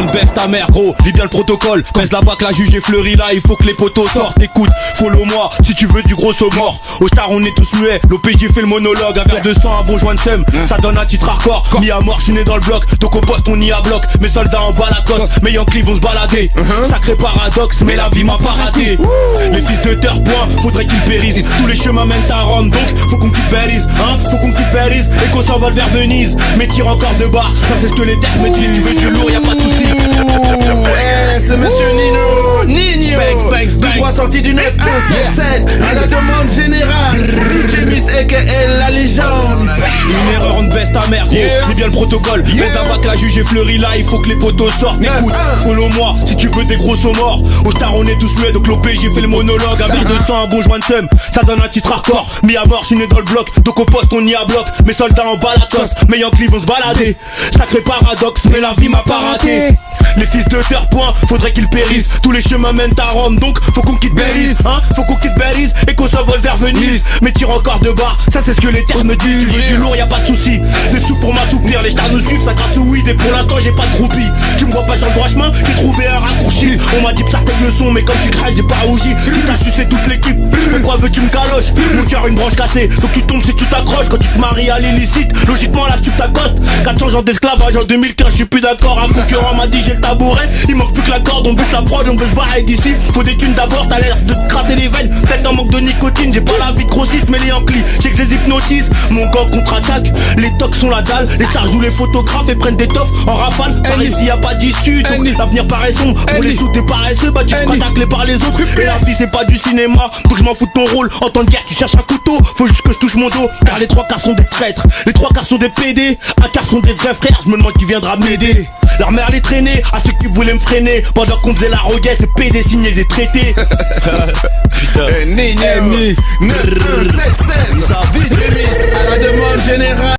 on baisse ta mère gros, lis bien le protocole. Baisse la bac, la juge est fleurie là, il faut que les potos sortent. Écoute, follow-moi si tu veux du gros saut mort. Au star on est tous muets, l'OPJ fait le monologue. Un verre de sang, un bon joint de seum, ça donne un titre hardcore. Mis à mort, je suis né dans le bloc, donc au poste on y a bloc. Mes soldats en bas la coste, mes Yankees vont se balader. Sacré paradoxe, mais la vie m'a pas raté. Les fils de terre point, faudrait qu'ils périssent. Tous les chemins mènent à Rome, donc faut qu'on quitte Paris, hein. Faut qu'on quitte Paris et qu'on s'envole vers Venise. Mais tire encore de barre, ça c'est ce que les terres me disent. Tu veux du lourd, y'a pas de soucis. C'est monsieur Nino Banks, banks, banks. Droit sorti du 9177 à la demande générale DJ Mist aka la légende. Une erreur, on baisse ta mère gros, lis bien le protocole. Baisse la bac, la juge est fleurie là, il faut que les potos sortent. Écoute, follow-moi si tu veux des gros sauts morts. Au star on est tous muets, donc l'OPJ fait le monologue. Un verre de sang, un bon joint de seum, ça donne un titre hardcore. Mis à mort, je suis né dans le bloc, donc au poste on y a bloc. Mes soldats en bas la coste, mes Yankees vont se balader. Sacré paradoxe, mais la vie m'a pas raté. Les fils de terre point, faudrait qu'ils périssent. Tous les chemins mènent à Rome, donc faut qu'on quitte Belize, hein. Faut qu'on quitte Belize et qu'on s'envole vers Venise. Mais tire encore de barre, ça c'est ce que les terres me disent. Tu veux du lourd, y'a pas de soucis. Des sous pour m'assoupir, les stars nous suivent, ça grâce au weed. Et pour l'instant j'ai pas de groupie. Tu me vois pas sur le droit chemin, j'ai trouvé un raccourci. On m'a dit ça le son, mais comme je suis grave j'ai pas rougi. Qui t'a sucé toute l'équipe, pourquoi veux-tu me galoches? Mon cœur une branche cassée, donc tu tombes si tu t'accroches. Quand tu te maries à l'illicite, logiquement la suite t'accoste. 400 ans d'esclavage en 2015, je suis plus d'accord. Un concurrent m'a dit j'ai le tabouret, il manque plus que la corde, on baisse la prod, on veut se barrer d'ici. Faut des thunes d'abord, t'as l'air de te crater les veines. Peut-être un manque de nicotine, j'ai pas la vie de grossiste, mais les Yankees, j'ai que je les hypnotise. Mon gang contre-attaque, les tocs sont la dalle. Les stars jouent les photographes et prennent des toffes en rafale. Par ici y'a pas d'issue, donc l'avenir paraît sombre. Pour les sous des paresseux, bah tu te feras tacler par les autres. Et la vie c'est pas du cinéma, donc je m'en fous de ton rôle. En temps de guerre tu cherches un couteau, faut juste que je touche mon dos. Car les trois quarts sont des traîtres, les trois quarts sont des PD. Un quart sont des vrais frères, je me demande qui viendra m'aider. Leur mère les traînait, à ceux qui voulaient me freiner. Pendant qu'on faisait la roguette, c'est PD signer des traités. Putain. Nino 9177 à la demande générale.